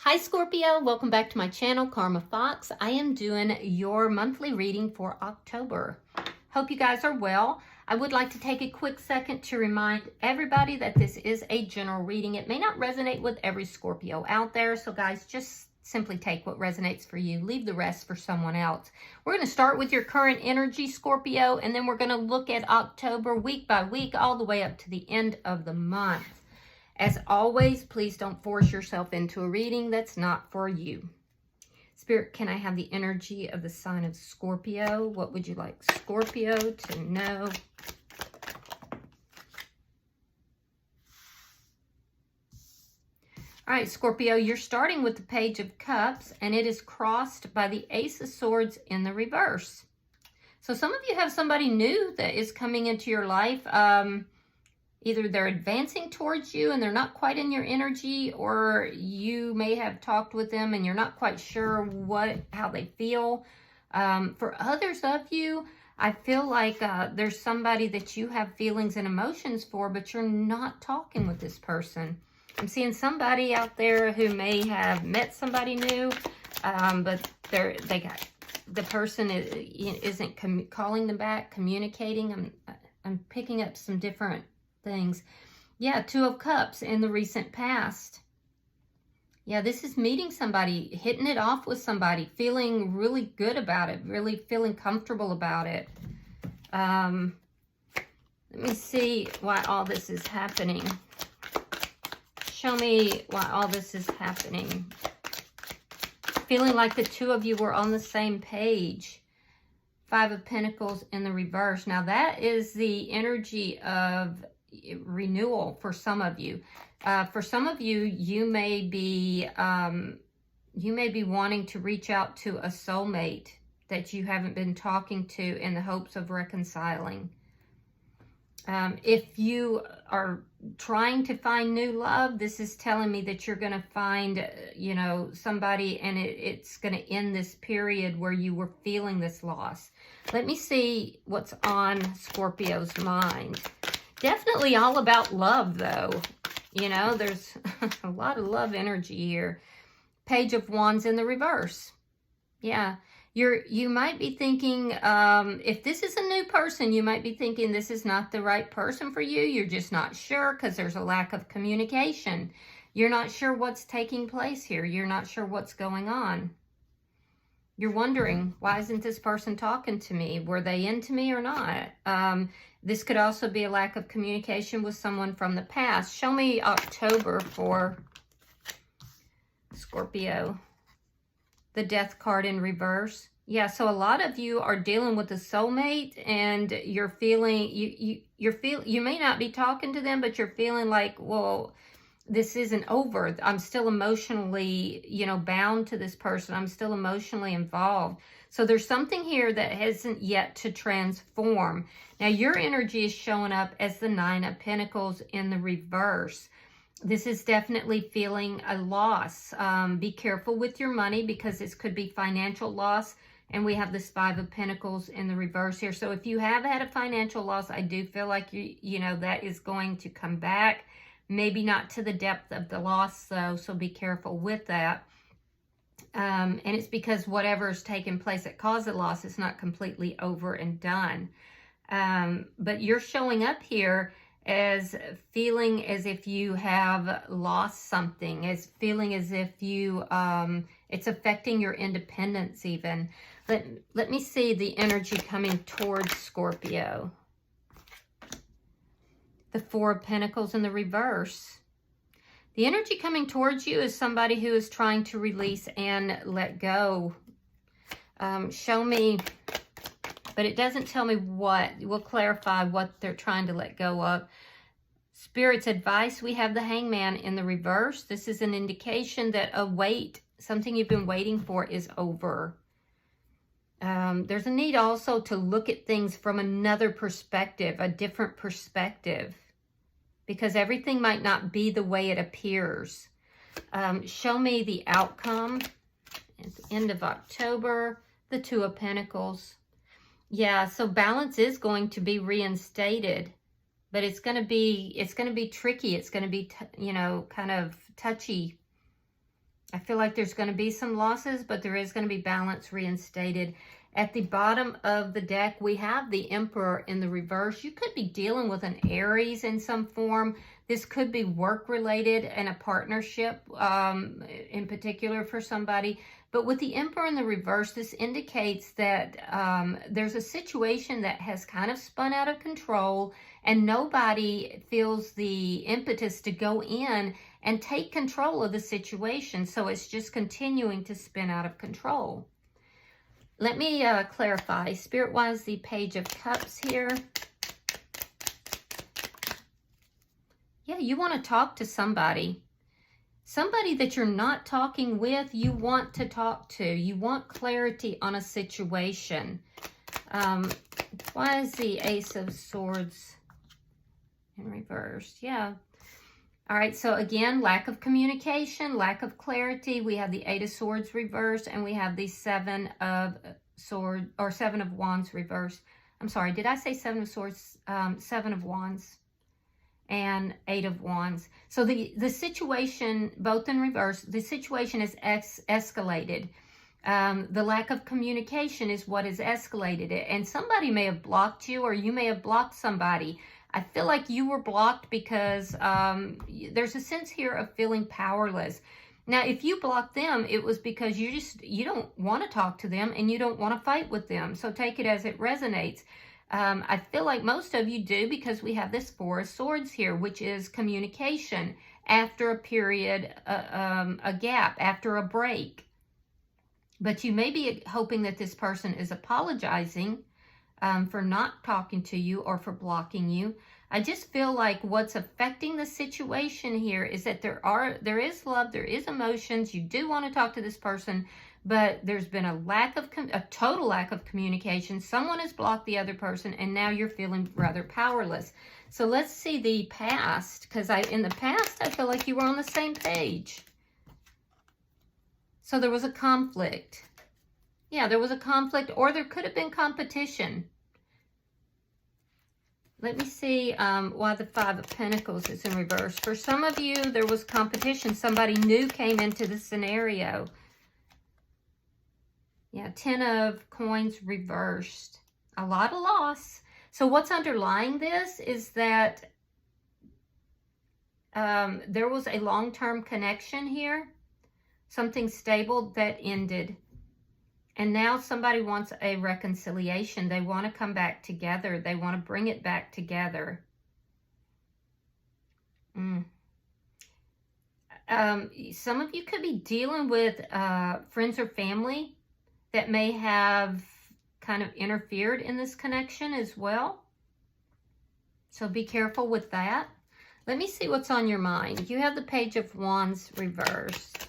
Hi Scorpio, welcome back to my channel, Karma Fox. I am doing your monthly reading for October. Hope you guys are well. I would like to take a quick second to remind everybody that this is a general reading. It may not resonate with every Scorpio out there, so guys, just simply take what resonates for you. Leave the rest for someone else. We're going to start with your current energy, Scorpio, and then we're going to look at October week by week all the way up to the end of the month. As always, please don't force yourself into a reading that's not for you. Spirit, can I have the energy of the sign of Scorpio? What would you like Scorpio to know? All right, Scorpio, you're starting with the Page of Cups, and it is crossed by the Ace of Swords in the reverse. So some of you have somebody new that is coming into your life. Either they're advancing towards you and they're not quite in your energy, or you may have talked with them and you're not quite sure how they feel. For others of you, I feel like there's somebody that you have feelings and emotions for, but you're not talking with this person. I'm seeing somebody out there who may have met somebody new, but the person isn't calling them back, communicating. I'm picking up some different things. Yeah, Two of Cups in the recent past. Yeah, this is meeting somebody, hitting it off with somebody, feeling really good about it, really feeling comfortable about it. Let me see why all this is happening. Show me why all this is happening. Feeling like the two of you were on the same page. Five of Pentacles in the reverse. Now that is the energy of renewal for some of you. For some of you, you may be wanting to reach out to a soulmate that you haven't been talking to in the hopes of reconciling. If you are trying to find new love, this is telling me that you're going to find, somebody, and it's going to end this period where you were feeling this loss. Let me see what's on Scorpio's mind. Definitely all about love, though. There's a lot of love energy here. Page of Wands in the reverse. Yeah, you might be thinking, if this is a new person, you might be thinking this is not the right person for you. You're just not sure because there's a lack of communication. You're not sure what's taking place here. You're not sure what's going on. You're wondering, why isn't this person talking to me? Were they into me or not? This could also be a lack of communication with someone from the past. Show me October for Scorpio. The Death card in reverse. Yeah, so a lot of you are dealing with a soulmate, and you're feeling, you may not be talking to them, but you're feeling like, well, this isn't over. I'm still emotionally, bound to this person. I'm still emotionally involved. So there's something here that hasn't yet to transform. Now, your energy is showing up as the Nine of Pentacles in the reverse. This is definitely feeling a loss. Be careful with your money because this could be financial loss. And we have this Five of Pentacles in the reverse here. So if you have had a financial loss, I do feel like that is going to come back. Maybe not to the depth of the loss, though, so be careful with that. And it's because whatever has taken place that caused the loss is not completely over and done. But you're showing up here as feeling as if you have lost something, as feeling as if you, it's affecting your independence even. Let me see the energy coming towards Scorpio. The Four of Pentacles in the reverse. The energy coming towards you is somebody who is trying to release and let go. Show me, but it doesn't tell me what. We'll clarify what they're trying to let go of. Spirit's advice, we have the Hangman in the reverse. This is an indication that something you've been waiting for is over. There's a need also to look at things from another perspective, a different perspective, because everything might not be the way it appears. Show me the outcome at the end of October, the Two of Pentacles. Yeah, so balance is going to be reinstated, but it's going to be tricky. It's going to be, kind of touchy. I feel like there's going to be some losses, but there is going to be balance reinstated. At the bottom of the deck, we have the Emperor in the reverse. You could be dealing with an Aries in some form. This could be work-related and a partnership in particular for somebody. But with the Emperor in the reverse, this indicates that there's a situation that has kind of spun out of control, and nobody feels the impetus to go in and take control of the situation. So it's just continuing to spin out of control. Let me clarify. Spirit-wise, the Page of Cups here. Yeah, you want to talk to somebody. Somebody that you're not talking with, you want to talk to. You want clarity on a situation. Why is the Ace of Swords in reverse? Yeah. All right, so again, lack of communication, lack of clarity. We have the Eight of Swords reverse, and we have the Seven of Wands reverse. I'm sorry, did I say Seven of Swords? Seven of Wands and Eight of Wands. So the situation, both in reverse, the situation is escalated. The lack of communication is what has escalated it. And somebody may have blocked you, or you may have blocked somebody. I feel like you were blocked because there's a sense here of feeling powerless. Now, if you blocked them, it was because you don't want to talk to them and you don't want to fight with them. So take it as it resonates. I feel like most of you do, because we have this Four of Swords here, which is communication after a period, a gap, after a break. But you may be hoping that this person is apologizing for not talking to you or for blocking you. I just feel like what's affecting the situation here is that there is love, there is emotions. You do want to talk to this person, but there's been a total lack of communication. Someone has blocked the other person, and now you're feeling rather powerless. So let's see the past, because in the past, I feel like you were on the same page. So there was a conflict. Yeah, there was a conflict, or there could have been competition. Let me see why the Five of Pentacles is in reverse. For some of you, there was competition. Somebody new came into the scenario. Yeah, Ten of Coins reversed. A lot of loss. So what's underlying this is that there was a long-term connection here. Something stable that ended. And now somebody wants a reconciliation. They want to come back together. They want to bring it back together. Some of you could be dealing with friends or family that may have kind of interfered in this connection as well. So be careful with that. Let me see what's on your mind. You have the Page of Wands reversed.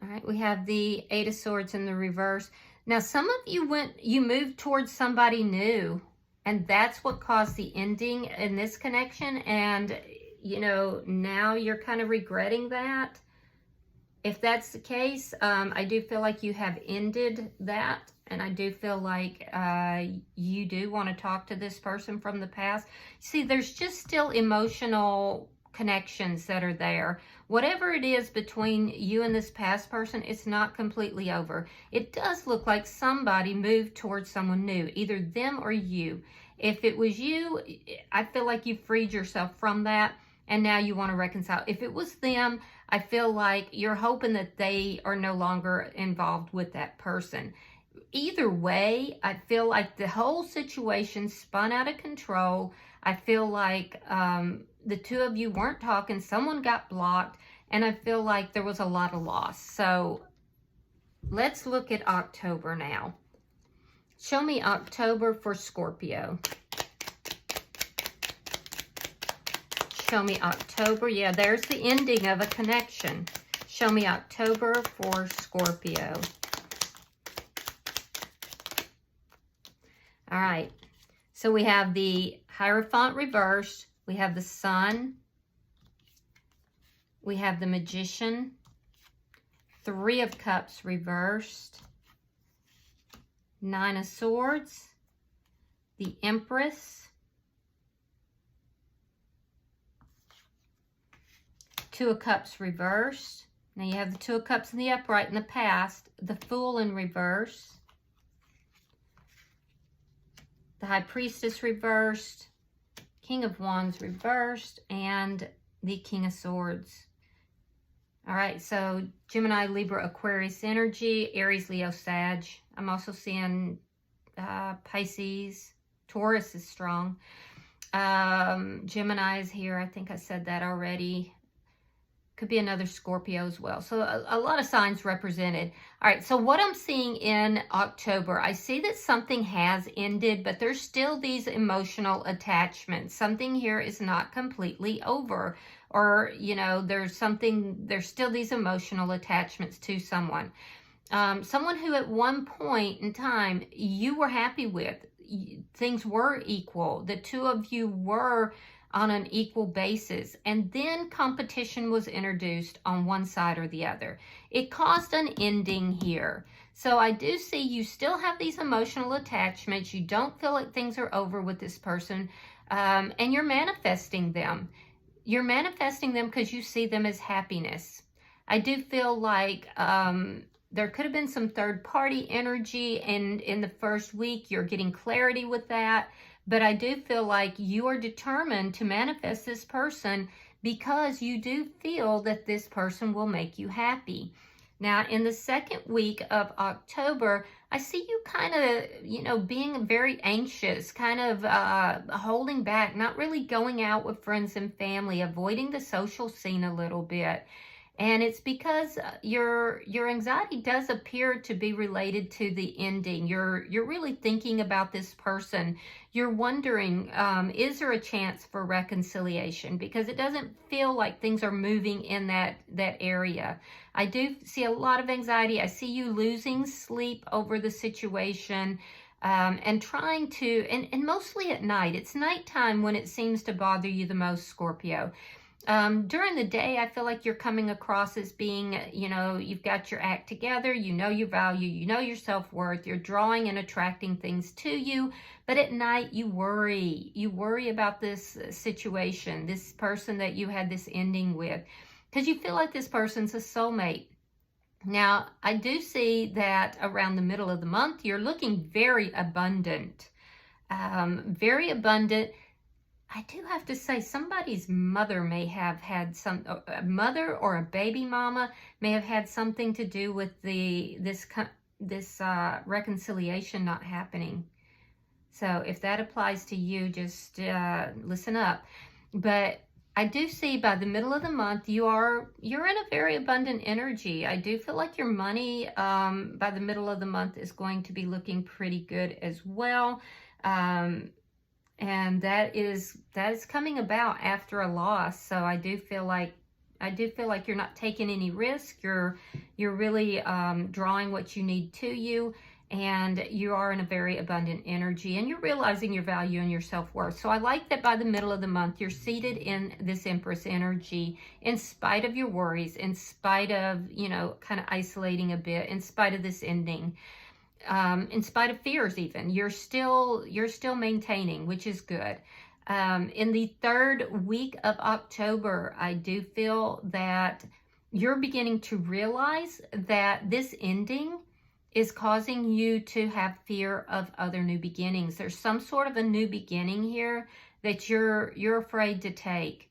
All right, we have the Eight of Swords in the reverse. Now, some of you moved towards somebody new, and that's what caused the ending in this connection. And, you know, now you're kind of regretting that. If that's the case, I do feel like you have ended that. And I do feel like you do want to talk to this person from the past. See, there's just still emotional connections that are there. Whatever it is between you and this past person, it's not completely over. It does look like somebody moved towards someone new, either them or you. If it was you, I feel like you freed yourself from that, and now you want to reconcile. If it was them, I feel like you're hoping that they are no longer involved with that person. Either way, I feel like the whole situation spun out of control. I feel like the two of you weren't talking, someone got blocked, and I feel like there was a lot of loss. So let's look at October now. Show me October for Scorpio. Show me October. Yeah, there's the ending of a connection. Show me October for Scorpio. All right. So we have the Hierophant reversed. We have the Sun. We have the Magician. Three of Cups reversed. Nine of Swords. The Empress. Two of Cups reversed. Now you have the Two of Cups in the upright in the past, the Fool in reverse, the High Priestess reversed, King of Wands reversed, and the King of Swords. All right, so Gemini, Libra, Aquarius energy, Aries, Leo, Sag. I'm also seeing Pisces. Taurus is strong. Gemini is here. I think I said that already. Could be another Scorpio as well. So a lot of signs represented. All right, so what I'm seeing in October, I see that something has ended, but there's still these emotional attachments. Something here is not completely over. Or, you know, there's still these emotional attachments to someone. Someone who at one point in time you were happy with. Things were equal. The two of you were on an equal basis, and then competition was introduced on one side or the other. It caused an ending here. So I do see you still have these emotional attachments. You don't feel like things are over with this person, and you're manifesting them. You're manifesting them because you see them as happiness. I do feel like there could have been some third-party energy, and in the first week, you're getting clarity with that. But I do feel like you are determined to manifest this person because you do feel that this person will make you happy. Now, in the second week of October, I see you kind of, you know, being very anxious, kind of holding back, not really going out with friends and family, avoiding the social scene a little bit. And it's because your anxiety does appear to be related to the ending. You're really thinking about this person. You're wondering, is there a chance for reconciliation? Because it doesn't feel like things are moving in that area. I do see a lot of anxiety. I see you losing sleep over the situation. And trying to, and mostly at night. It's nighttime when it seems to bother you the most, Scorpio. During the day, I feel like you're coming across as being, you know, you've got your act together, you know your value, you know your self-worth, you're drawing and attracting things to you, but at night you worry. You worry about this situation, this person that you had this ending with, because you feel like this person's a soulmate. Now, I do see that around the middle of the month, you're looking very abundant, very abundant. I do have to say, somebody's mother may have had a mother or a baby mama may have had something to do with this reconciliation not happening. So if that applies to you, just listen up. But I do see by the middle of the month, you're in a very abundant energy. I do feel like your money by the middle of the month is going to be looking pretty good as well. And that is coming about after a loss. So I do feel like you're not taking any risk. You're really drawing what you need to you, and you are in a very abundant energy, and you're realizing your value and your self-worth. So I like that by the middle of the month, you're seated in this Empress energy, in spite of your worries, in spite of, you know, kind of isolating a bit, in spite of this ending. In spite of fears even, you're still maintaining, which is good. In the third week of October, I do feel that you're beginning to realize that this ending is causing you to have fear of other new beginnings. There's some sort of a new beginning here that you're afraid to take.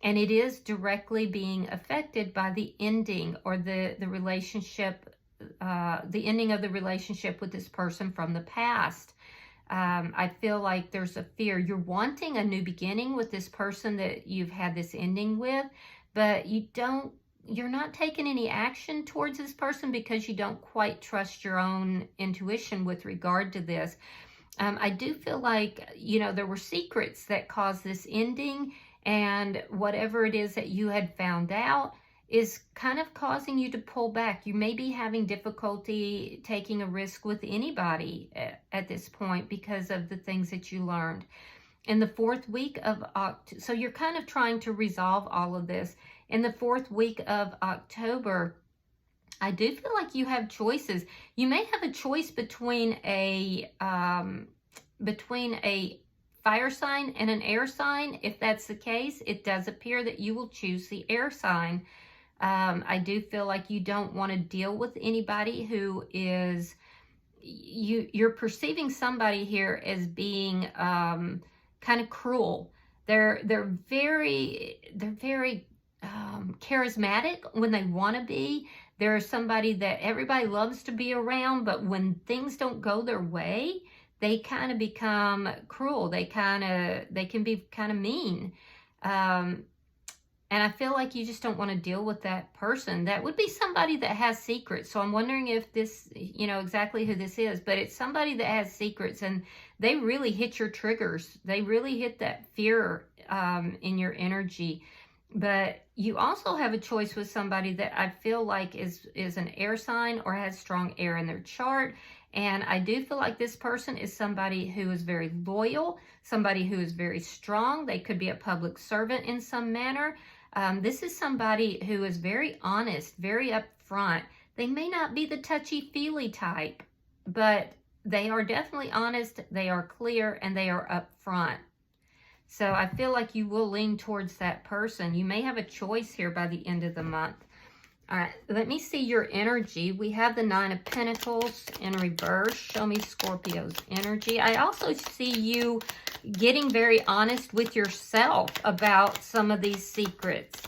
And it is directly being affected by the ending or the relationship, the ending of the relationship with this person from the past. I feel like there's a fear. You're wanting a new beginning with this person that you've had this ending with, but you're not taking any action towards this person because you don't quite trust your own intuition with regard to this. I do feel like, you know, there were secrets that caused this ending, and whatever it is that you had found out is kind of causing you to pull back. You may be having difficulty taking a risk with anybody at this point because of the things that you learned. In the fourth week of October, so you're kind of trying to resolve all of this. In the fourth week of October, I do feel like you have choices. You may have a choice between a fire sign and an air sign. If that's the case, it does appear that you will choose the air sign. I do feel like you don't want to deal with anybody who is, you're perceiving somebody here as being kind of cruel. They're very charismatic when they want to be. They're somebody that everybody loves to be around, but when things don't go their way, they kind of become cruel. They can be kind of mean. And I feel like you just don't want to deal with that person. That would be somebody that has secrets. So I'm wondering if this, exactly who this is, but it's somebody that has secrets and they really hit your triggers. They really hit that fear in your energy. But you also have a choice with somebody that I feel like is an air sign or has strong air in their chart. And I do feel like this person is somebody who is very loyal, somebody who is very strong. They could be a public servant in some manner. This is somebody who is very honest, very upfront. They may not be the touchy-feely type, but they are definitely honest, they are clear, and they are upfront. So I feel like you will lean towards that person. You may have a choice here by the end of the month. All right, let me see your energy. We have the Nine of Pentacles in reverse. Show me Scorpio's energy. I also see you getting very honest with yourself about some of these secrets.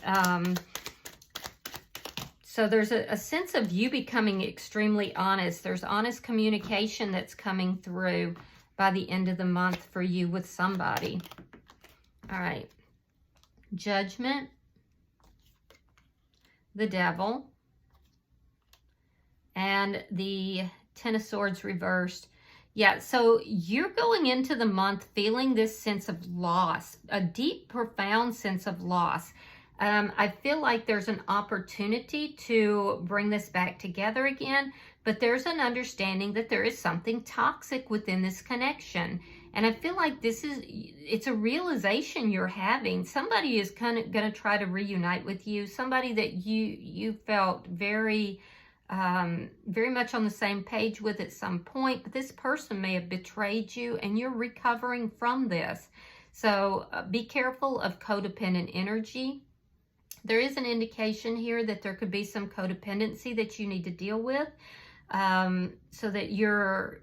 So there's a sense of you becoming extremely honest. There's honest communication that's coming through by the end of the month for you with somebody. All right, Judgment, the Devil, and the Ten of Swords reversed. Yeah, so you're going into the month feeling this sense of loss, a deep, profound sense of loss. I feel like there's an opportunity to bring this back together again, but there's an understanding that there is something toxic within this connection. And I feel like it's a realization you're having. Somebody is kind of going to try to reunite with you. Somebody that you felt very much on the same page with at some point. But this person may have betrayed you and you're recovering from this. So be careful of codependent energy. There is an indication here that there could be some codependency that you need to deal with so that you're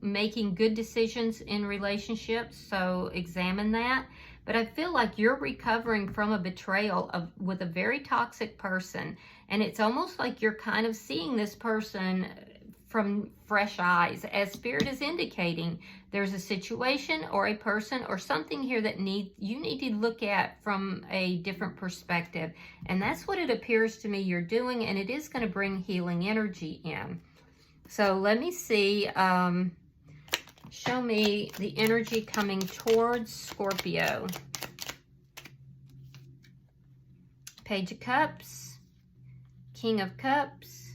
making good decisions in relationships. So examine that. But I feel like you're recovering from a betrayal with a very toxic person. And it's almost like you're kind of seeing this person from fresh eyes. As Spirit is indicating, there's a situation or a person or something here that you need to look at from a different perspective. And that's what it appears to me you're doing. And it is going to bring healing energy in. So let me see, show me the energy coming towards Scorpio. Page of Cups, King of Cups,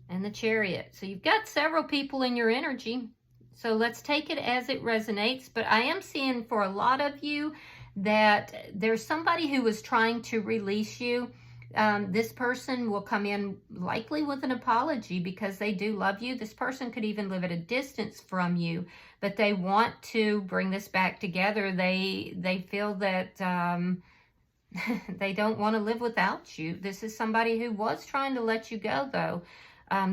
and the Chariot. So you've got several people in your energy. So let's take it as it resonates. But I am seeing for a lot of you that there's somebody who is trying to release you. This person will come in likely with an apology because they do love you. This person could even live at a distance from you, but they want to bring this back together. They feel that they don't want to live without you. This is somebody who was trying to let you go, though.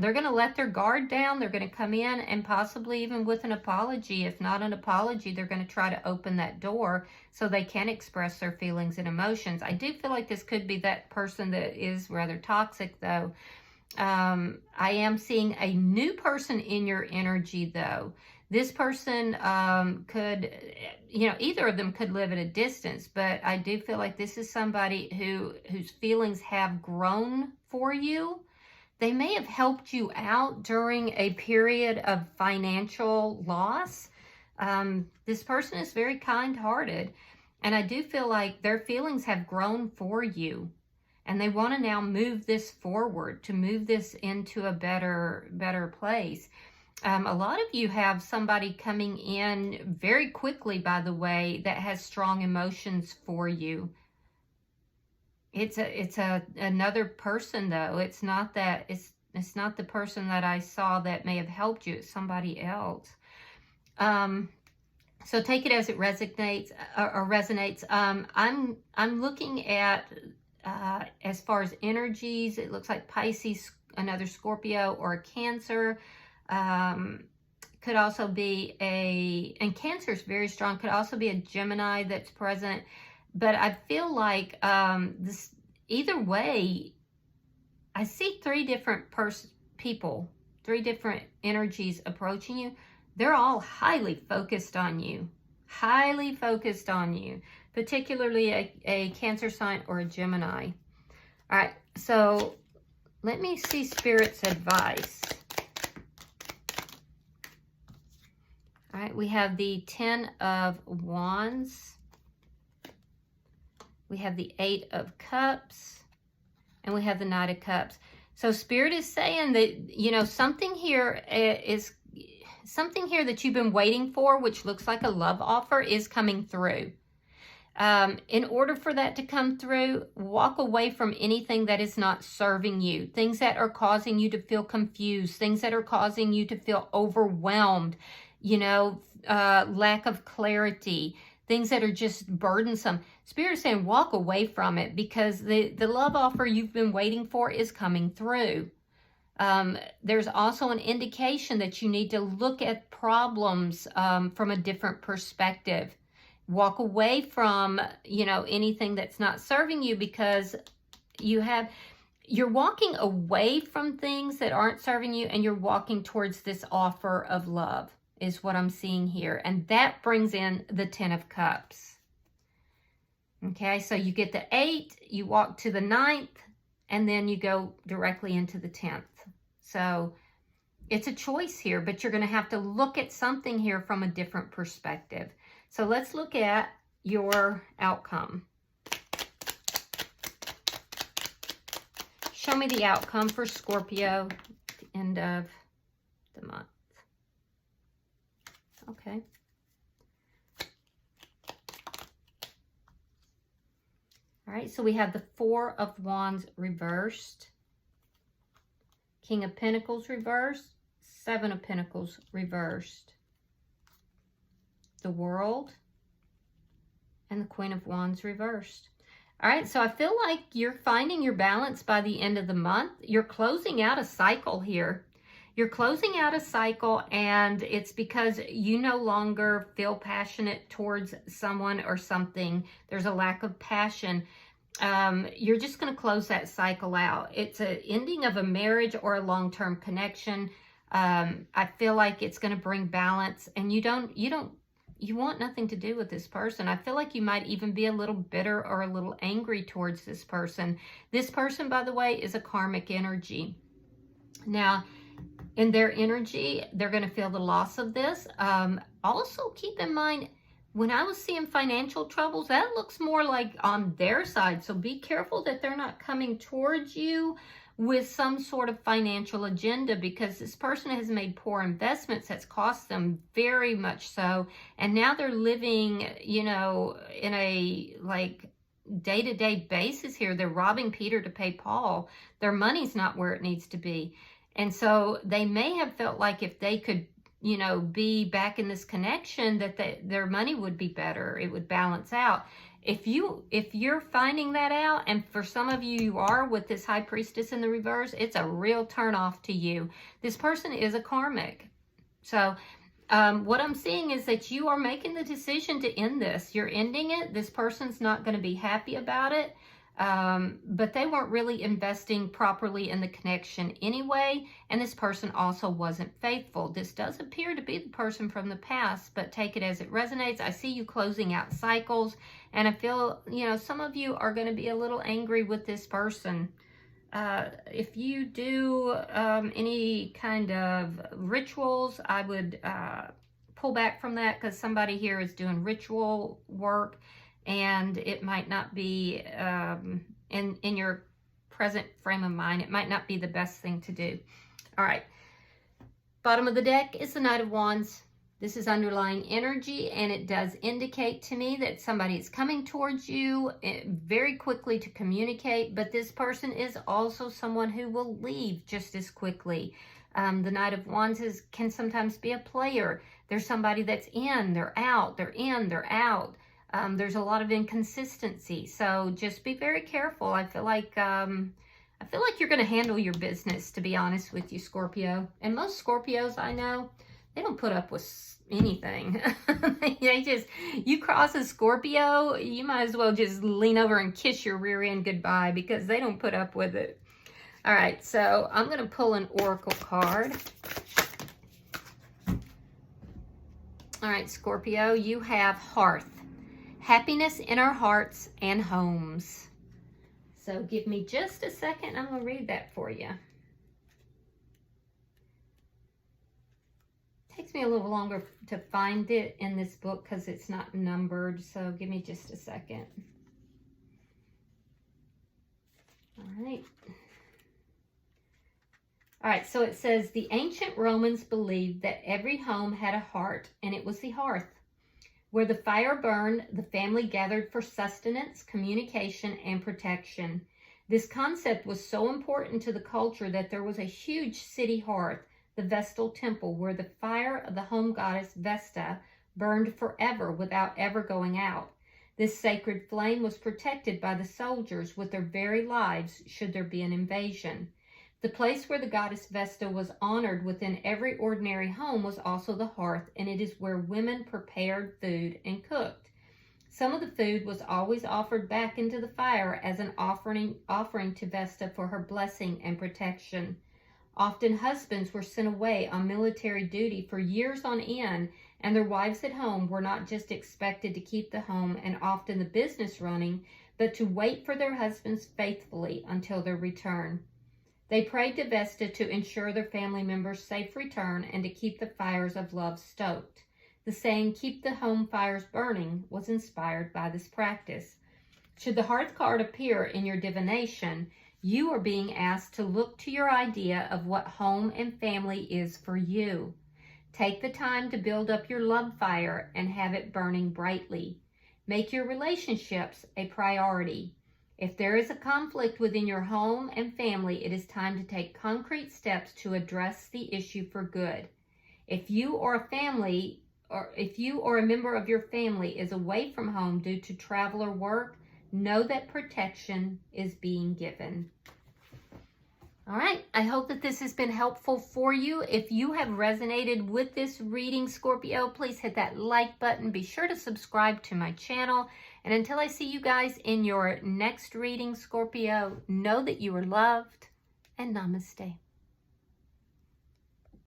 They're going to let their guard down. They're going to come in and possibly even with an apology. If not an apology, they're going to try to open that door so they can express their feelings and emotions. I do feel like this could be that person that is rather toxic, though. I am seeing a new person in your energy, though. This person could, either of them could live at a distance, but I do feel like this is somebody whose feelings have grown for you. They may have helped you out during a period of financial loss. This person is very kind-hearted, and I do feel like their feelings have grown for you, and they want to now move this forward, to move this into a better place. A lot of you have somebody coming in very quickly, by the way, that has strong emotions for you. It's another person, though. It's not not the person that I saw that may have helped you. It's somebody else. So take it as it resonates. I'm looking at as far as energies. It looks like Pisces, another Scorpio, or a Cancer. Could also be and Cancer is very strong. Could also be a Gemini that's present. But I feel like this either way. I see three different people, three different energies approaching you. They're all highly focused on you, particularly a Cancer sign or a Gemini. All right, so let me see Spirit's advice. All right, we have the 10 of Wands. We have the 8 of Cups. And we have the Knight of Cups. So Spirit is saying that, you know, something here that you've been waiting for, which looks like a love offer, is coming through. In order for that to come through, walk away from anything that is not serving you, things that are causing you to feel confused, things that are causing you to feel overwhelmed, you know, lack of clarity, things that are just burdensome. Spirit is saying walk away from it, because the love offer you've been waiting for is coming through. There's also an indication that you need to look at problems from a different perspective. Walk away from, you know, anything that's not serving you, because you're walking away from things that aren't serving you, and you're walking towards this offer of love, is what I'm seeing here. And that brings in the 10 of Cups. Okay, so you get the 8, you walk to the 9th, and then you go directly into the 10th. So it's a choice here, but you're going to have to look at something here from a different perspective. So let's look at your outcome. Show me the outcome for Scorpio at the end of the month. Okay. All right, so we have the 4 of Wands reversed, King of Pentacles reversed, 7 of Pentacles reversed, the World, and the Queen of Wands reversed. All right, so I feel like you're finding your balance by the end of the month. You're closing out a cycle here. You're closing out a cycle, and it's because you no longer feel passionate towards someone or something. There's a lack of passion. You're just going to close that cycle out. It's an ending of a marriage or a long-term connection. I feel like it's going to bring balance, and you want nothing to do with this person. I feel like you might even be a little bitter or a little angry towards this person. This person, by the way, is a karmic energy. Now, in their energy, they're going to feel the loss of this. Also, keep in mind, when I was seeing financial troubles, that looks more like on their side. So be careful that they're not coming towards you with some sort of financial agenda, because this person has made poor investments that's cost them very much so. And now they're living, you know, in a like day-to-day basis here. They're robbing Peter to pay Paul. Their money's not where it needs to be. And so they may have felt like if they could, you know, be back in this connection, that their money would be better. It would balance out. If you're finding that out, and for some of you, you are with this High Priestess in the reverse, it's a real turn off to you. This person is a karmic. So what I'm seeing is that you are making the decision to end this. You're ending it. This person's not going to be happy about it. But they weren't really investing properly in the connection anyway, and this person also wasn't faithful. This does appear to be the person from the past, but take it as it resonates. I see you closing out cycles, and I feel, you know, some of you are going to be a little angry with this person. If you do any kind of rituals, I would pull back from that, because somebody here is doing ritual work, and it might not be in your present frame of mind. It might not be the best thing to do. All right. Bottom of the deck is the Knight of Wands. This is underlying energy, and it does indicate to me that somebody is coming towards you very quickly to communicate, but this person is also someone who will leave just as quickly. The Knight of Wands can sometimes be a player. There's somebody that's in, they're out, they're in, they're out. There's a lot of inconsistency. So just be very careful. I feel like you're going to handle your business, to be honest with you, Scorpio. And most Scorpios I know, they don't put up with anything. You cross a Scorpio, you might as well just lean over and kiss your rear end goodbye, because they don't put up with it. All right, so I'm going to pull an oracle card. All right, Scorpio, you have hearth. Happiness in our hearts and homes. So give me just a second. I'm going to read that for you. Takes me a little longer to find it in this book because it's not numbered. So give me just a second. All right. All right, so it says, the ancient Romans believed that every home had a heart, and it was the hearth. Where the fire burned, the family gathered for sustenance, communication, and protection. This concept was so important to the culture that there was a huge city hearth, the Vestal Temple, where the fire of the home goddess Vesta burned forever without ever going out. This sacred flame was protected by the soldiers with their very lives should there be an invasion. The place where the goddess Vesta was honored within every ordinary home was also the hearth, and it is where women prepared food and cooked. Some of the food was always offered back into the fire as an offering to Vesta for her blessing and protection. Often husbands were sent away on military duty for years on end, and their wives at home were not just expected to keep the home and often the business running, but to wait for their husbands faithfully until their return. They prayed to Vesta to ensure their family members' safe return and to keep the fires of love stoked. The saying, keep the home fires burning, was inspired by this practice. Should the hearth card appear in your divination, you are being asked to look to your idea of what home and family is for you. Take the time to build up your love fire and have it burning brightly. Make your relationships a priority. If there is a conflict within your home and family, it is time to take concrete steps to address the issue for good. If you or a member of your family is away from home due to travel or work, know that protection is being given. All right, I hope that this has been helpful for you. If you have resonated with this reading, Scorpio, please hit that like button. Be sure to subscribe to my channel. And until I see you guys in your next reading, Scorpio, know that you are loved, and namaste.